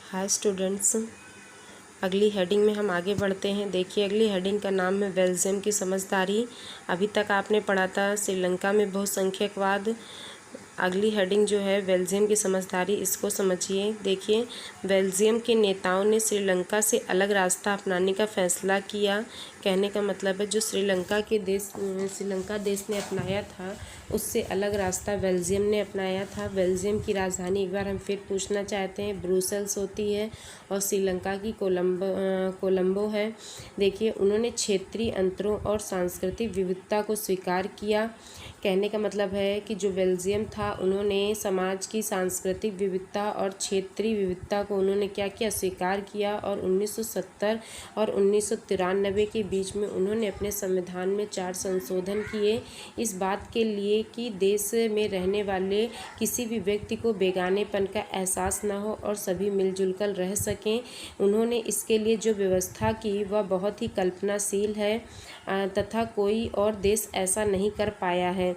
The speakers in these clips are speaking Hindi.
हाय स्टूडेंट्स, अगली हेडिंग में हम आगे बढ़ते हैं। देखिए, अगली हेडिंग का नाम है बेल्जियम की समझदारी। अभी तक आपने पढ़ा था श्रीलंका में बहुसंख्यकवाद। अगली हेडिंग जो है बेल्जियम की समझदारी, इसको समझिए। देखिए, बेल्जियम के नेताओं ने श्रीलंका से अलग रास्ता अपनाने का फैसला किया। कहने का मतलब है जो श्रीलंका देश ने अपनाया था उससे अलग रास्ता बेल्जियम ने अपनाया था। बेल्जियम की राजधानी एक बार हम फिर पूछना चाहते हैं, ब्रुसेल्स होती है और श्रीलंका की कोलंबो है। देखिए, उन्होंने क्षेत्रीय अंतरों और सांस्कृतिक विविधता को स्वीकार किया। कहने का मतलब है कि जो बेल्जियम था उन्होंने समाज की सांस्कृतिक विविधता और क्षेत्रीय विविधता को उन्होंने क्या किया, स्वीकार किया। और 1970 और 1993 के बीच में उन्होंने अपने संविधान में 4 संशोधन किए, इस बात के लिए कि देश में रहने वाले किसी भी व्यक्ति को बेगानेपन का एहसास न हो और सभी मिलजुल कर रह सकें। उन्होंने इसके लिए जो व्यवस्था की वह बहुत ही कल्पनाशील है तथा कोई और देश ऐसा नहीं कर पाया है।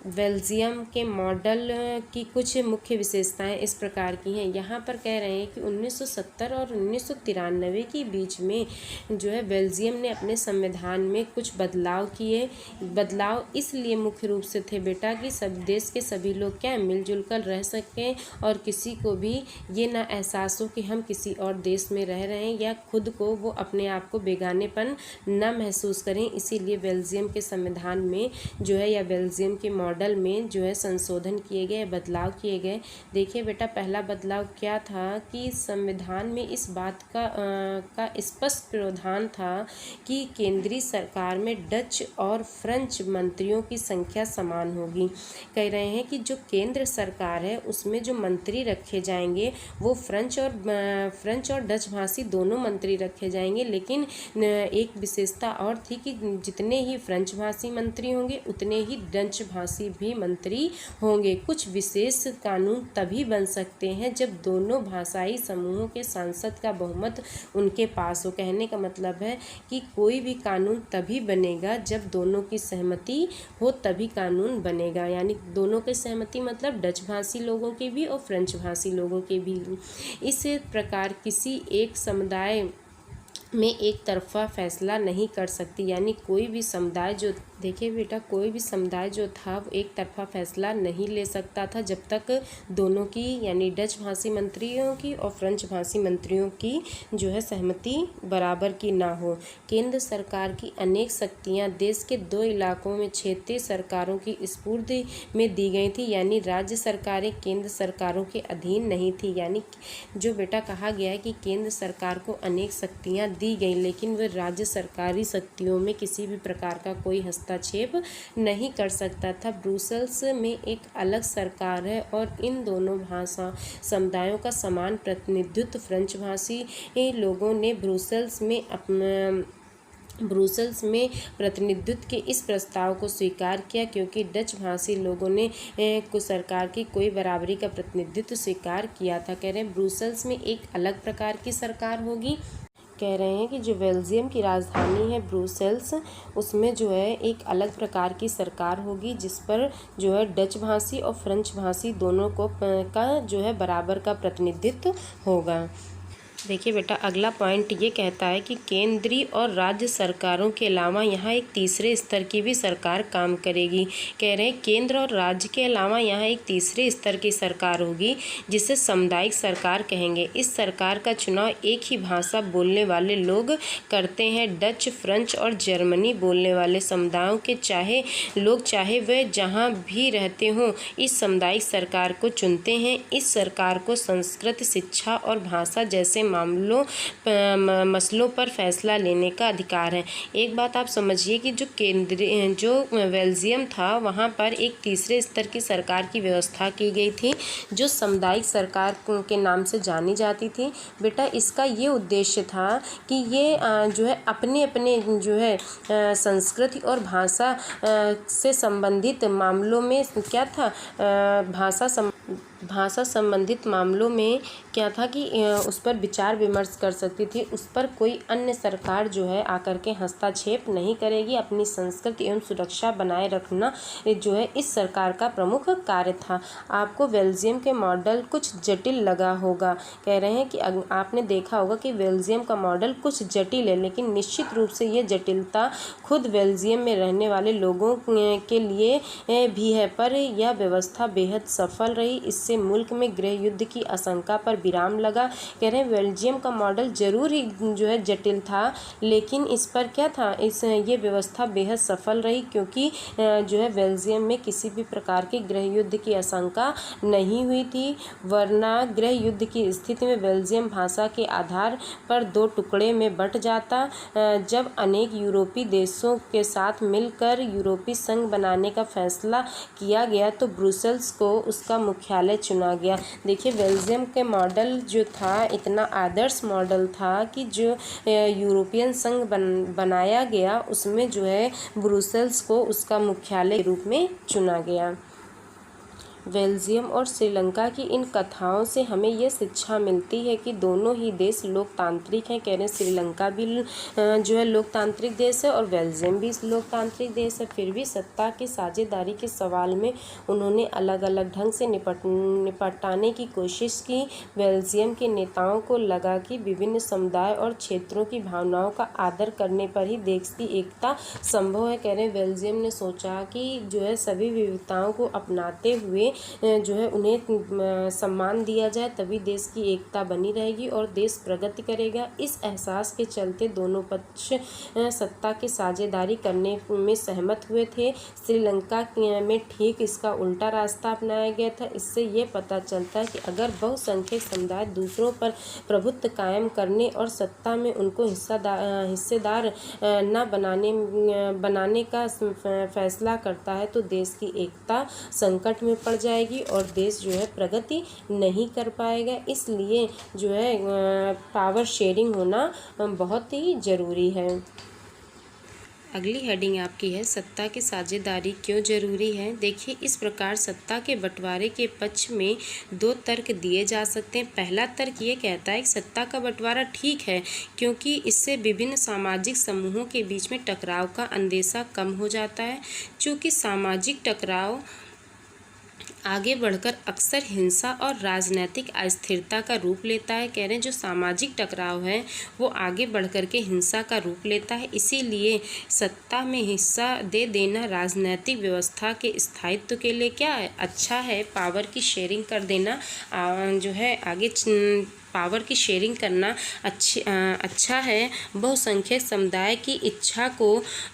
बेल्जियम के मॉडल की कुछ मुख्य विशेषताएं इस प्रकार की हैं। यहाँ पर कह रहे हैं कि 1970 और 1993 के बीच में जो है बेल्जियम ने अपने संविधान में कुछ बदलाव किए। बदलाव इसलिए मुख्य रूप से थे बेटा कि सब देश के सभी लोग क्या मिलजुल कर रह सकें और किसी को भी ये ना एहसास हो कि हम किसी और देश में रह रहे हैं या खुद को वो अपने आप को बेगानेपन न महसूस करें। इसीलिए बेल्जियम के संविधान में जो है या बेल्जियम के मॉडल में जो है संशोधन किए गए, बदलाव किए गए। देखिए बेटा, पहला बदलाव क्या था कि संविधान में इस बात का स्पष्ट प्रावधान था कि केंद्रीय सरकार में डच और फ्रेंच मंत्रियों की संख्या समान होगी। कह रहे हैं कि जो केंद्र सरकार है उसमें जो मंत्री रखे जाएंगे वो फ्रेंच और डच भाषी दोनों मंत्री रखे जाएंगे। लेकिन एक विशेषता और थी कि जितने ही फ्रेंच भाषी मंत्री होंगे उतने ही डच भाषी भी मंत्री होंगे। कुछ विशेष कानून तभी बन सकते हैं जब दोनों भाषाई समूहों के सांसद का बहुमत उनके पास हो। कहने का मतलब है कि कोई भी कानून तभी बनेगा जब दोनों की सहमति हो, तभी कानून बनेगा। यानी दोनों की सहमति मतलब डच भाषी लोगों के भी और फ्रेंच भाषी लोगों के भी। इस प्रकार किसी एक समुदाय में एक तरफा फैसला नहीं कर सकती। यानी कोई भी समुदाय जो, देखिए बेटा, कोई भी समुदाय जो था वो एक तरफा फैसला नहीं ले सकता था जब तक दोनों की यानी डच भाषी मंत्रियों की और फ्रेंच भाषी मंत्रियों की जो है सहमति बराबर की ना हो। केंद्र सरकार की अनेक शक्तियां देश के 2 इलाकों में क्षेत्रीय सरकारों की स्फूर्ति में दी गई थी। यानी राज्य सरकारें केंद्र सरकारों के अधीन नहीं थी। यानी जो बेटा कहा गया है कि केंद्र सरकार को अनेक शक्तियां दी गई लेकिन वह राज्य सरकारी शक्तियों में किसी भी प्रकार का कोई हस्तक्षेप नहीं कर सकता था। ब्रुसेल्स में एक अलग सरकार है और इन दोनों भाषा समुदायों का समान प्रतिनिधित्व फ्रेंच भाषी लोगों ने ब्रुसेल्स में प्रतिनिधित्व के इस प्रस्ताव को स्वीकार किया, क्योंकि डच भाषी लोगों ने सरकार की कोई बराबरी का प्रतिनिधित्व स्वीकार किया था। कह रहे हैं ब्रुसेल्स में एक अलग प्रकार की सरकार होगी। कह रहे हैं कि जो बेल्जियम की राजधानी है ब्रुसेल्स, उसमें जो है एक अलग प्रकार की सरकार होगी जिस पर जो है डच भाषी और फ्रेंच भाषी दोनों का जो है बराबर का प्रतिनिधित्व होगा। देखिए बेटा, अगला पॉइंट ये कहता है कि केंद्रीय और राज्य सरकारों के अलावा यहाँ एक तीसरे स्तर की भी सरकार काम करेगी। कह रहे हैं केंद्र और राज्य के अलावा यहाँ एक तीसरे स्तर की सरकार होगी जिसे सामुदायिक सरकार कहेंगे। इस सरकार का चुनाव एक ही भाषा बोलने वाले लोग करते हैं। डच, फ्रेंच और जर्मनी बोलने वाले समुदायों के चाहे वे जहाँ भी रहते हों इस सामुदायिक सरकार को चुनते हैं। इस सरकार को संस्कृति, शिक्षा और भाषा जैसे मसलों पर फैसला लेने का अधिकार है। एक बात आप समझिए कि जो बेल्जियम था वहाँ पर एक तीसरे स्तर की सरकार की व्यवस्था की गई थी जो सामुदायिक सरकार के नाम से जानी जाती थी। बेटा, इसका ये उद्देश्य था कि ये जो है अपने जो है संस्कृति और भाषा से संबंधित मामलों में क्या था, भाषा संबंधित मामलों में क्या था कि उस पर विचार विमर्श कर सकती थी। उस पर कोई अन्य सरकार जो है आकर के हस्तक्षेप नहीं करेगी। अपनी संस्कृति एवं सुरक्षा बनाए रखना जो है इस सरकार का प्रमुख कार्य था। आपको बेल्जियम के मॉडल कुछ जटिल लगा होगा। कह रहे हैं कि आपने देखा होगा कि बेल्जियम का मॉडल कुछ जटिल है, लेकिन निश्चित रूप से ये जटिलता खुद बेल्जियम में रहने वाले लोगों के लिए भी है, पर यह व्यवस्था बेहद सफल रही। इससे मुल्क में गृह युद्ध की आशंका पर विराम लगा। कह रहे हैं बेल्जियम का मॉडल जरूर ही जो है जटिल था, लेकिन इस पर क्या था, ये व्यवस्था बेहद सफल रही, क्योंकि जो है बेल्जियम में किसी भी प्रकार के गृह युद्ध की आशंका नहीं हुई थी। वरना गृह युद्ध की स्थिति में बेल्जियम भाषा के आधार पर दो टुकड़े में बंट जाता। जब अनेक यूरोपीय देशों के साथ मिलकर यूरोपीय संघ बनाने का फैसला किया गया तो ब्रुसेल्स को उसका मुख्यालय चुना गया। देखिए बेल्जियम के मॉडल जो था इतना आदर्श मॉडल था कि जो यूरोपियन संघ बनाया गया उसमें जो है ब्रुसेल्स को उसका मुख्यालय के रूप में चुना गया। बेल्जियम और श्रीलंका की इन कथाओं से हमें ये शिक्षा मिलती है कि दोनों ही देश लोकतांत्रिक हैं। कह रहे हैं श्रीलंका भी जो है लोकतांत्रिक देश है और बेल्जियम भी लोकतांत्रिक देश है। फिर भी सत्ता की साझेदारी के सवाल में उन्होंने अलग अलग ढंग से निपटाने की कोशिश की। बेल्जियम के नेताओं को लगा कि विभिन्न समुदाय और क्षेत्रों की भावनाओं का आदर करने पर ही देश की एकता संभव है। कह रहे हैं बेल्जियम ने सोचा कि जो है सभी विविधताओं को अपनाते हुए जो है उन्हें सम्मान दिया जाए, तभी देश की एकता बनी रहेगी और देश प्रगति करेगा। इस एहसास के चलते दोनों पक्ष सत्ता की साझेदारी करने में सहमत हुए थे। श्रीलंका में ठीक इसका उल्टा रास्ता अपनाया गया था। इससे ये पता चलता है कि अगर बहुसंख्यक समुदाय दूसरों पर प्रभुत्व कायम करने और सत्ता में उनको हिस्सेदार न बनाने का फैसला करता है तो देश की एकता संकट में पड़ जाएगी और देश जो है प्रगति नहीं कर पाएगा। इसलिए जो है पावर शेयरिंग होना बहुत ही ज़रूरी है। अगली हेडिंग आपकी है सत्ता की साझेदारी क्यों जरूरी है। देखिए इस प्रकार सत्ता के बंटवारे के पक्ष में दो तर्क दिए जा सकते हैं। पहला तर्क ये कहता है कि सत्ता का बंटवारा ठीक है क्योंकि इससे विभिन्न सामाजिक समूहों के बीच में टकराव का अंदेशा कम हो जाता है। चूँकि सामाजिक टकराव आगे बढ़कर अक्सर हिंसा और राजनीतिक अस्थिरता का रूप लेता है। कह रहे हैं जो सामाजिक टकराव है वो आगे बढ़कर के हिंसा का रूप लेता है। इसीलिए सत्ता में हिस्सा दे देना राजनीतिक व्यवस्था के स्थायित्व के लिए क्या है, अच्छा है। पावर की शेयरिंग कर देना जो है आगे पावर की शेयरिंग करना अच्छा है। बहुसंख्यक समुदाय की इच्छा को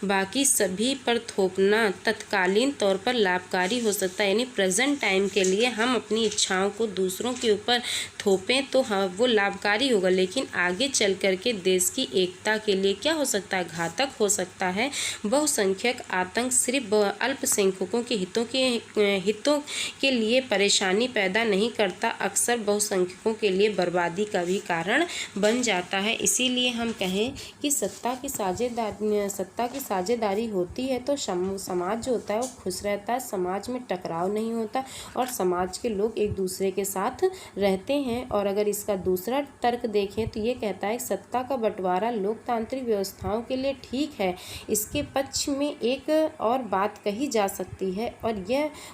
बाकी सभी पर थोपना तत्कालीन तौर पर लाभकारी हो सकता है। यानी प्रेजेंट टाइम के लिए हम अपनी इच्छाओं को दूसरों के ऊपर थोपें तो वो लाभकारी होगा, लेकिन आगे चल कर के देश की एकता के लिए क्या हो सकता है, घातक हो सकता है। बहुसंख्यक आतंक सिर्फ अल्पसंख्यकों के हितों के लिए परेशानी पैदा नहीं करता, अक्सर बहुसंख्यकों के लिए बर्बादी का भी कारण बन जाता है। इसीलिए हम कहें कि सत्ता की साझेदारी होती है तो समाज जो होता है वो खुश रहता है, समाज में टकराव नहीं होता और समाज के लोग एक दूसरे के साथ रहते हैं। और अगर इसका दूसरा तर्क देखें तो ये कहता है सत्ता का बंटवारा लोकतांत्रिक व्यवस्थाओं के लिए ठीक है। इसके पक्ष में एक और बात कही जा सकती है और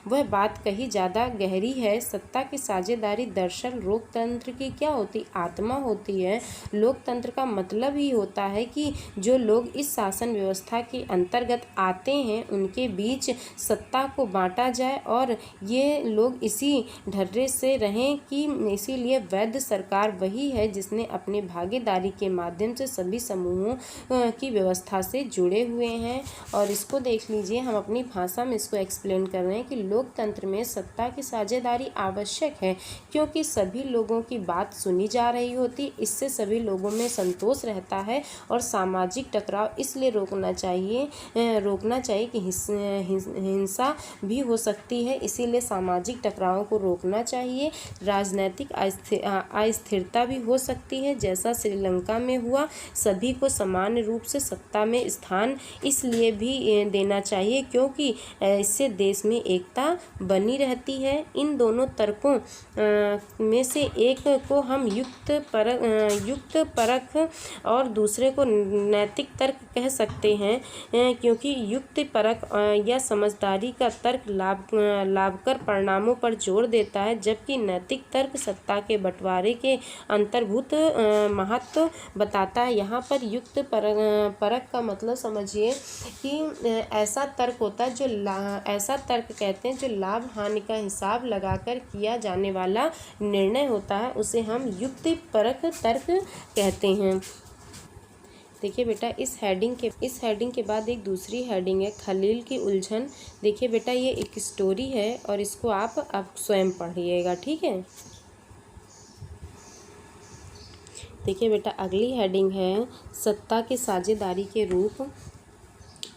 वह बात कहीं ज़्यादा गहरी है। सत्ता की साझेदारी दरअसल लोकतंत्र की क्या होती, आत्मा होती है। लोकतंत्र का मतलब ही होता है कि जो लोग इस शासन व्यवस्था के अंतर्गत आते हैं उनके बीच सत्ता को बांटा जाए और ये लोग इसी ढर्रे से रहें कि इसीलिए वैध सरकार वही है जिसने अपने भागीदारी के माध्यम से सभी समूहों की व्यवस्था से जुड़े हुए हैं। और इसको देख लीजिए, हम अपनी भाषा में इसको एक्सप्लेन कर रहे हैं कि लोकतंत्र में सत्ता की साझेदारी आवश्यक है क्योंकि सभी लोगों की बात सुनी होने जा रही होती। इससे सभी लोगों में संतोष रहता है और सामाजिक टकराव इसलिए रोकना चाहिए कि हिंसा भी हो सकती है, इसीलिए सामाजिक टकराव को रोकना चाहिए। राजनीतिक अस्थिरता भी हो सकती है, जैसा श्रीलंका में हुआ। सभी को समान रूप से सत्ता में स्थान इसलिए भी देना चाहिए क्योंकि इससे देश में एकता बनी रहती है। इन दोनों तर्कों में से एक को हम युक्त परख और दूसरे को नैतिक तर्क कह सकते हैं, क्योंकि युक्त परख या समझदारी का तर्क लाभकर परिणामों पर जोर देता है, जबकि नैतिक तर्क सत्ता के बंटवारे के अंतर्भूत महत्व बताता है। यहाँ पर युक्त परख का मतलब समझिए कि ऐसा तर्क होता है ऐसा तर्क कहते हैं जो लाभ हानि का हिसाब लगाकर किया जाने वाला निर्णय होता है, उसे हम युक्ति परक तर्क कहते हैं। देखिए बेटा, इस हेडिंग के बाद एक दूसरी हेडिंग है, खलील की उलझन। देखिए बेटा, ये एक स्टोरी है और इसको आप स्वयं पढ़िएगा, ठीक है। देखिए बेटा, अगली हेडिंग है सत्ता की साझेदारी के रूप।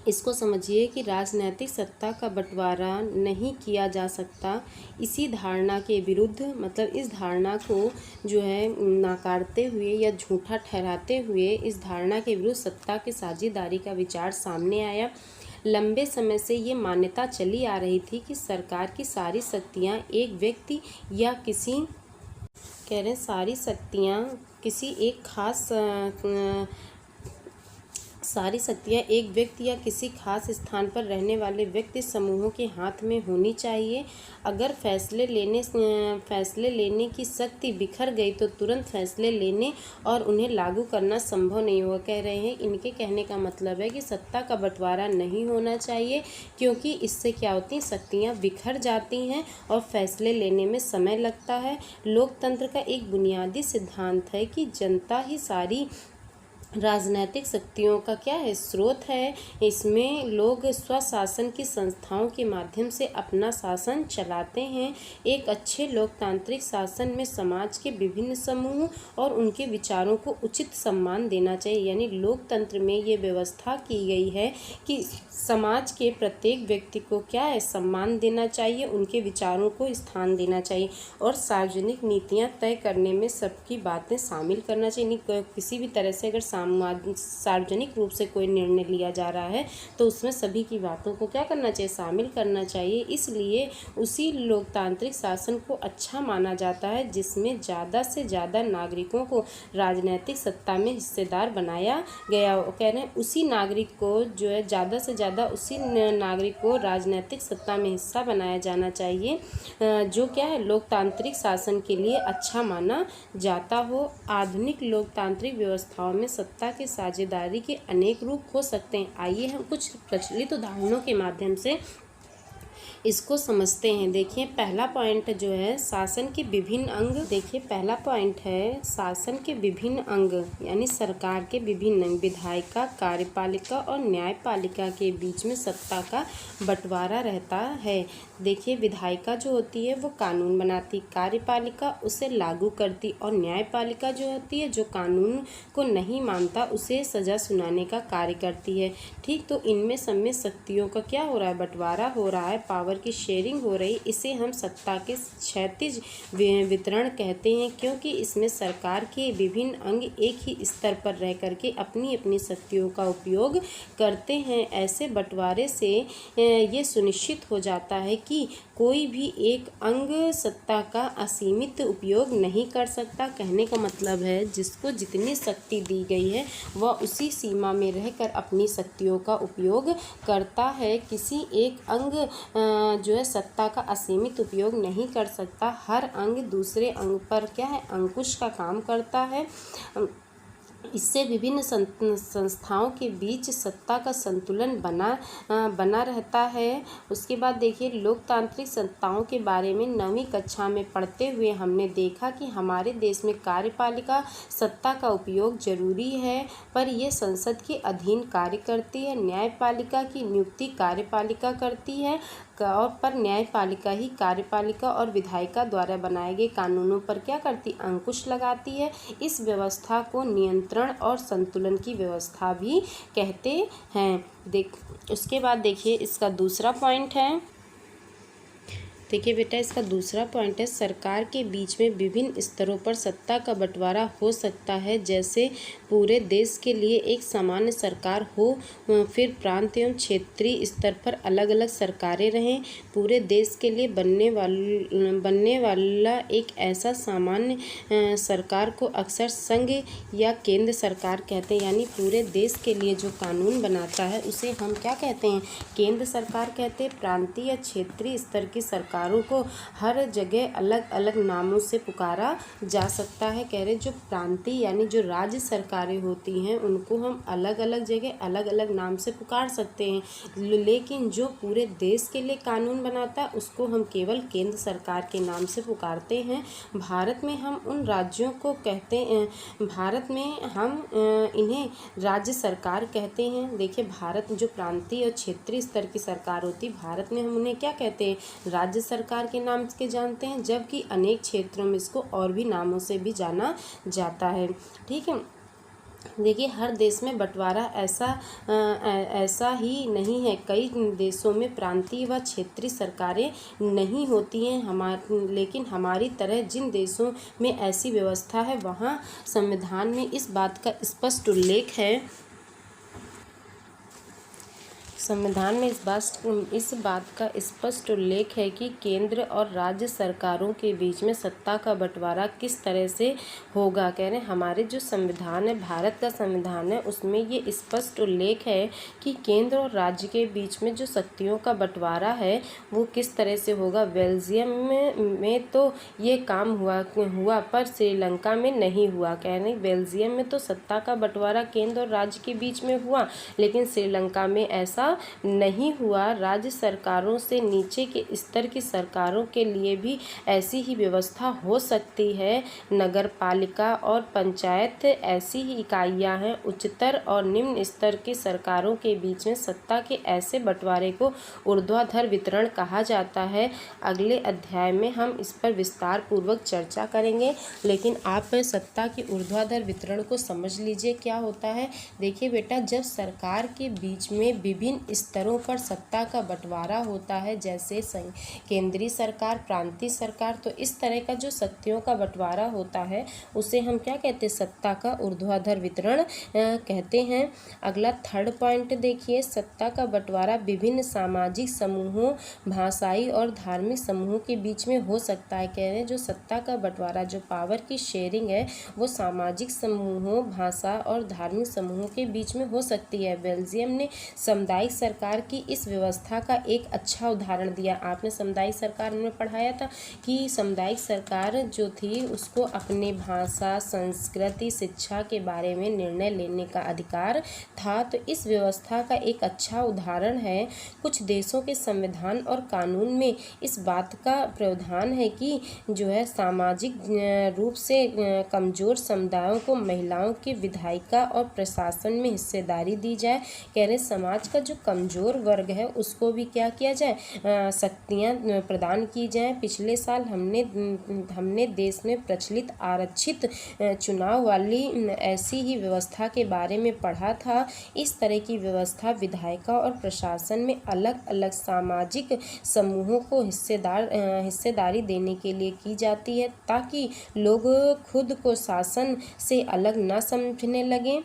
इसको समझिए कि राजनीतिक सत्ता का बंटवारा नहीं किया जा सकता। इसी धारणा के विरुद्ध, मतलब इस धारणा को जो है नकारते हुए या झूठा ठहराते हुए, इस धारणा के विरुद्ध सत्ता की साझेदारी का विचार सामने आया। लंबे समय से ये मान्यता चली आ रही थी कि सरकार की सारी शक्तियाँ एक व्यक्ति या सारी शक्तियाँ एक व्यक्ति या किसी खास स्थान पर रहने वाले व्यक्ति समूहों के हाथ में होनी चाहिए। अगर फैसले लेने की शक्ति बिखर गई तो तुरंत फैसले लेने और उन्हें लागू करना संभव नहीं होगा। कह रहे हैं, इनके कहने का मतलब है कि सत्ता का बंटवारा नहीं होना चाहिए, क्योंकि इससे क्या होती है, शक्तियाँ बिखर जाती हैं और फैसले लेने में समय लगता है। लोकतंत्र का एक बुनियादी सिद्धांत है कि जनता ही सारी राजनीतिक शक्तियों का क्या है, स्रोत है। इसमें लोग स्वशासन की संस्थाओं के माध्यम से अपना शासन चलाते हैं। एक अच्छे लोकतांत्रिक शासन में समाज के विभिन्न समूह और उनके विचारों को उचित सम्मान देना चाहिए। यानी लोकतंत्र में ये व्यवस्था की गई है कि समाज के प्रत्येक व्यक्ति को क्या है, सम्मान देना चाहिए, उनके विचारों को स्थान देना चाहिए और सार्वजनिक नीतियाँ तय करने में सबकी बातें शामिल करना चाहिए। किसी भी तरह से अगर सार्वजनिक रूप से कोई निर्णय लिया जा रहा है तो उसमें सभी की बातों को क्या करना चाहिए, शामिल करना चाहिए। इसलिए उसी लोकतांत्रिक शासन को अच्छा माना जाता है जिसमें ज़्यादा से ज़्यादा नागरिकों को राजनीतिक सत्ता में हिस्सेदार बनाया गया हो। कह रहे हैं उसी नागरिक को जो है ज़्यादा से ज़्यादा उसी नागरिक को राजनीतिक सत्ता में हिस्सा बनाया जाना चाहिए जो क्या है, लोकतांत्रिक शासन के लिए अच्छा माना जाता हो। आधुनिक लोकतांत्रिक व्यवस्थाओं में सत्ता की साझेदारी के अनेक रूप हो सकते हैं। आइए हम कुछ प्रचलित उदाहरणों के माध्यम से इसको समझते हैं। देखिए, पहला पॉइंट जो है शासन के विभिन्न अंग। देखिए, पहला पॉइंट है शासन के विभिन्न अंग, यानी सरकार के विभिन्न अंग, विधायिका, कार्यपालिका और न्यायपालिका के बीच में सत्ता का बंटवारा रहता है। देखिए, विधायिका जो होती है वो कानून बनाती, कार्यपालिका उसे लागू करती और न्यायपालिका जो होती है जो कानून को नहीं मानता उसे सजा सुनाने का कार्य करती है। ठीक, तो इनमें सब में शक्तियों का क्या हो रहा है, बंटवारा हो रहा है, पावर की शेयरिंग हो रही। इसे हम सत्ता के क्षैतिज वितरण कहते हैं, क्योंकि इसमें सरकार के विभिन्न अंग एक ही स्तर पर रह करके अपनी अपनी शक्तियों का उपयोग करते हैं। ऐसे बंटवारे से ये सुनिश्चित हो जाता है कि कोई भी एक अंग सत्ता का असीमित उपयोग नहीं कर सकता। कहने का मतलब है जिसको जितनी शक्ति दी गई है वह उसी सीमा में रहकर अपनी शक्तियों का उपयोग करता है। किसी एक अंग जो है सत्ता का असीमित उपयोग नहीं कर सकता। हर अंग दूसरे अंग पर क्या है, अंकुश का काम करता है। इससे विभिन्न संस्थाओं के बीच सत्ता का संतुलन बना रहता है। उसके बाद देखिए, लोकतांत्रिक संस्थाओं के बारे में 9वीं कक्षा में पढ़ते हुए हमने देखा कि हमारे देश में कार्यपालिका सत्ता का उपयोग जरूरी है, पर यह संसद के अधीन कार्य करती है। न्यायपालिका की नियुक्ति कार्यपालिका करती है। पर न्यायपालिका ही कार्यपालिका और विधायिका द्वारा बनाए गए कानूनों पर क्या करती, अंकुश लगाती है। इस व्यवस्था को नियंत्रण और संतुलन की व्यवस्था भी कहते हैं। उसके बाद देखिए इसका दूसरा पॉइंट है, देखिए बेटा इसका दूसरा पॉइंट है, सरकार के बीच में विभिन्न स्तरों पर सत्ता का बंटवारा हो सकता है, जैसे पूरे देश के लिए एक सामान्य सरकार हो, फिर प्रांत एवं क्षेत्रीय स्तर पर अलग अलग सरकारें रहें। पूरे देश के लिए बनने वाला एक ऐसा सामान्य सरकार को अक्सर संघ या केंद्र सरकार कहते हैं। यानी पूरे देश के लिए जो कानून बनाता है उसे हम क्या कहते हैं, केंद्र सरकार कहते हैं। प्रांतीय या क्षेत्रीय स्तर की सरकारों को हर जगह अलग अलग नामों से पुकारा जा सकता है। कह रहे जो प्रांतीय यानी जो राज्य सरकारें होती हैं उनको हम अलग अलग जगह अलग अलग नाम से पुकार सकते हैं, लेकिन जो पूरे देश के लिए कानून बनाता है उसको हम केवल केंद्र सरकार के नाम से पुकारते हैं। भारत में हम उन राज्यों को कहते हैं, भारत में हम इन्हें राज्य सरकार कहते हैं। देखिए भारत जो प्रांतीय और क्षेत्रीय स्तर की सरकार होती है, भारत में हम उन्हें क्या कहते हैं, राज्य सरकार के नाम के जानते हैं, जबकि अनेक क्षेत्रों में इसको और भी नामों से भी जाना जाता है। ठीक है, देखिए हर देश में बंटवारा ऐसा ही नहीं है। कई देशों में प्रांतीय व क्षेत्रीय सरकारें नहीं होती हैं। लेकिन हमारी तरह जिन देशों में ऐसी व्यवस्था है वहाँ संविधान में इस बात का स्पष्ट उल्लेख है, संविधान में इस बात का स्पष्ट उल्लेख है कि केंद्र और राज्य सरकारों के बीच में सत्ता का बंटवारा किस तरह से होगा। कह रहे हैं हमारे जो संविधान है, भारत का संविधान है, उसमें ये स्पष्ट उल्लेख है कि केंद्र और राज्य के बीच में जो शक्तियों का बंटवारा है वो किस तरह से होगा। बेल्जियम में तो ये काम हुआ पर श्रीलंका में नहीं हुआ। कह रहे हैं बेल्जियम में तो सत्ता का बंटवारा केंद्र और राज्य के बीच में हुआ, लेकिन श्रीलंका में ऐसा नहीं हुआ। राज्य सरकारों से नीचे के स्तर की सरकारों के लिए भी ऐसी ही व्यवस्था हो सकती है। नगर पालिका और पंचायत ऐसी ही इकाइयां हैं। उच्चतर और निम्न स्तर की सरकारों के बीच में सत्ता के ऐसे बंटवारे को ऊर्ध्वाधर वितरण कहा जाता है। अगले अध्याय में हम इस पर विस्तार पूर्वक चर्चा करेंगे, लेकिन आप सत्ता के ऊर्ध्वाधर वितरण को समझ लीजिए क्या होता है। देखिए बेटा, जब सरकार के बीच में विभिन्न स्तरों पर सत्ता का बंटवारा होता है, जैसे केंद्रीय सरकार, प्रांतीय सरकार, तो इस तरह का जो शक्तियों का बंटवारा होता है उसे हम क्या कहते हैं, सत्ता का ऊर्ध्वाधर वितरण कहते हैं। अगला थर्ड पॉइंट देखिए, सत्ता का बंटवारा विभिन्न सामाजिक समूहों, भाषाई और धार्मिक समूहों के बीच में हो सकता है। कह रहे हैं जो सत्ता का बंटवारा, जो पावर की शेयरिंग है, वो सामाजिक समूहों, भाषा और धार्मिक समूहों के बीच में हो सकती है। बेल्जियम ने सामुदायिक सरकार की इस व्यवस्था का एक अच्छा उदाहरण दिया। आपने सामुदायिक सरकार में पढ़ाया था कि सामुदायिक सरकार जो थी उसको अपने भाषा, संस्कृति, शिक्षा के बारे में निर्णय लेने का अधिकार था। तो इस व्यवस्था का एक अच्छा उदाहरण है। कुछ देशों के संविधान और कानून में इस बात का प्रावधान है कि जो है सामाजिक रूप से कमजोर समुदायों को महिलाओं के विधायिका और प्रशासन में हिस्सेदारी दी जाए। कह रहे समाज का जो कमज़ोर वर्ग है उसको भी क्या किया जाए, शक्तियाँ प्रदान की जाएं। पिछले साल हमने देश में प्रचलित आरक्षित चुनाव वाली ऐसी ही व्यवस्था के बारे में पढ़ा था। इस तरह की व्यवस्था विधायिका और प्रशासन में अलग अलग सामाजिक समूहों को हिस्सेदारी देने के लिए की जाती है, ताकि लोग खुद को शासन से अलग न समझने लगें।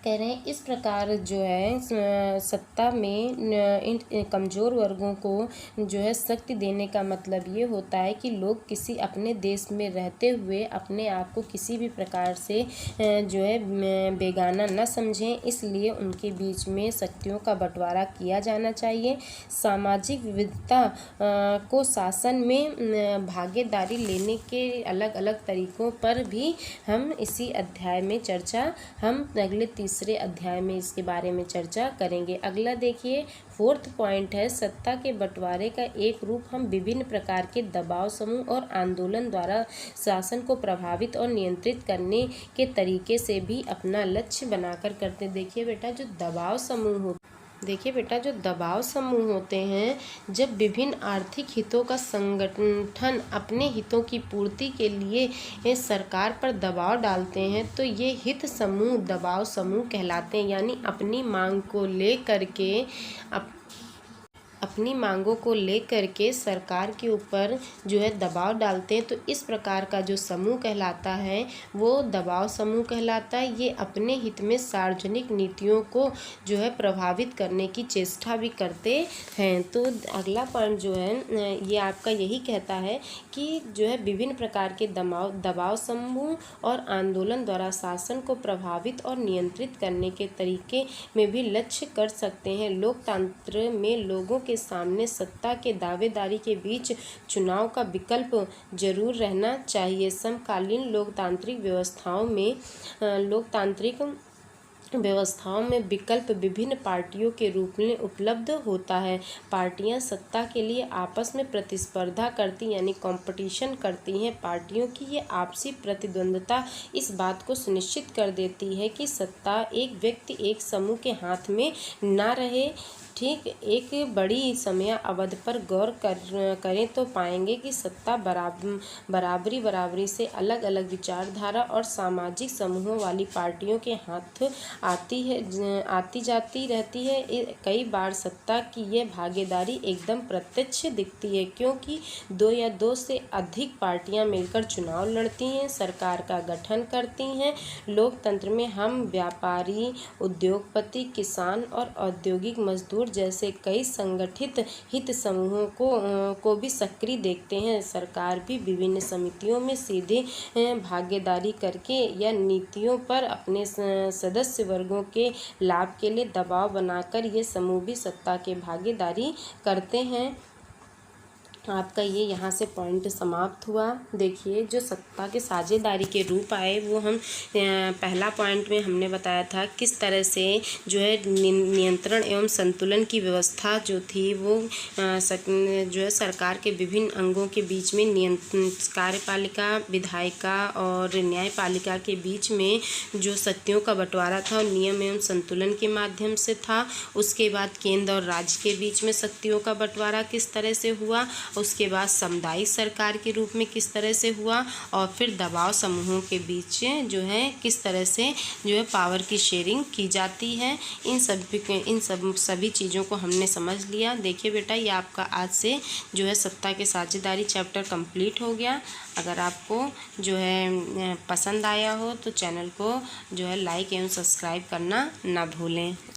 कह रहे हैं इस प्रकार जो है सत्ता में इन कमज़ोर वर्गों को जो है शक्ति देने का मतलब ये होता है कि लोग किसी अपने देश में रहते हुए अपने आप को किसी भी प्रकार से जो है बेगाना न समझें, इसलिए उनके बीच में शक्तियों का बंटवारा किया जाना चाहिए। सामाजिक विविधता को शासन में भागीदारी लेने के अलग अलग तरीक़ों पर भी हम इसी अध्याय में हम अगले तीसरे अध्याय में इसके बारे में चर्चा करेंगे। अगला देखिए, फोर्थ पॉइंट है, सत्ता के बंटवारे का एक रूप हम विभिन्न प्रकार के दबाव समूह और आंदोलन द्वारा शासन को प्रभावित और नियंत्रित करने के तरीके से भी अपना लक्ष्य बनाकर करते। देखिए बेटा, जो दबाव समूह देखिए बेटा, जो दबाव समूह होते हैं, जब विभिन्न आर्थिक हितों का संगठन अपने हितों की पूर्ति के लिए सरकार पर दबाव डालते हैं, तो ये हित समूह दबाव समूह कहलाते हैं। यानी अपनी मांगों को लेकर के सरकार के ऊपर जो है दबाव डालते हैं, तो इस प्रकार का जो समूह कहलाता है वो दबाव समूह कहलाता है। ये अपने हित में सार्वजनिक नीतियों को जो है प्रभावित करने की चेष्टा भी करते हैं। तो अगला पॉइंट जो है ये आपका यही कहता है कि जो है विभिन्न प्रकार के दबाव समूह और आंदोलन द्वारा शासन को प्रभावित और नियंत्रित करने के तरीके में भी लक्ष्य कर सकते हैं। लोकतंत्र में लोगों के सामने सत्ता के दावेदारी के बीच चुनाव का विकल्प जरूर रहना चाहिए। समकालीन लोकतांत्रिक व्यवस्थाओं में विकल्प विभिन्न पार्टियों के रूप में उपलब्ध होता है। पार्टियां सत्ता के लिए आपस में प्रतिस्पर्धा करती यानी कंपटीशन करती हैं। पार्टियों की ये आपसी प्रतिद्वंद्विता इस बात को सुनिश्चित कर देती है कि सत्ता एक व्यक्ति एक समूह के हाथ में ना रहे। ठीक, एक बड़ी समय अवधि पर गौर करें तो पाएंगे कि सत्ता बराबरी से अलग अलग विचारधारा और सामाजिक समूहों वाली पार्टियों के हाथ आती जाती रहती है। कई बार सत्ता की यह भागीदारी एकदम प्रत्यक्ष दिखती है, क्योंकि दो या दो से अधिक पार्टियां मिलकर चुनाव लड़ती हैं, सरकार का गठन करती हैं। लोकतंत्र में हम व्यापारी, उद्योगपति, किसान और औद्योगिक मजदूर जैसे कई संगठित हित समूहों को भी सक्रिय देखते हैं। सरकार भी विभिन्न समितियों में सीधे भागीदारी करके या नीतियों पर अपने सदस्य वर्गों के लाभ के लिए दबाव बनाकर ये समूह भी सत्ता के भागीदारी करते हैं। आपका ये यहाँ से पॉइंट समाप्त हुआ। देखिए, जो सत्ता के साझेदारी के रूप आए वो हम पहला पॉइंट में हमने बताया था किस तरह से जो है नियंत्रण एवं संतुलन की व्यवस्था जो थी वो जो है सरकार के विभिन्न अंगों के बीच में कार्यपालिका, विधायिका और न्यायपालिका के बीच में जो शक्तियों का बंटवारा था नियम एवं संतुलन के माध्यम से था। उसके बाद केंद्र और राज्य के बीच में शक्तियों का बंटवारा किस तरह से हुआ, उसके बाद सामुदायिक सरकार के रूप में किस तरह से हुआ, और फिर दबाव समूहों के बीच जो है किस तरह से जो है पावर की शेयरिंग की जाती है। इन सभी चीज़ों को हमने समझ लिया। देखिए बेटा, ये आपका आज से जो है सत्ता के साझेदारी चैप्टर कंप्लीट हो गया। अगर आपको जो है पसंद आया हो तो चैनल को जो है लाइक एवं सब्सक्राइब करना ना भूलें।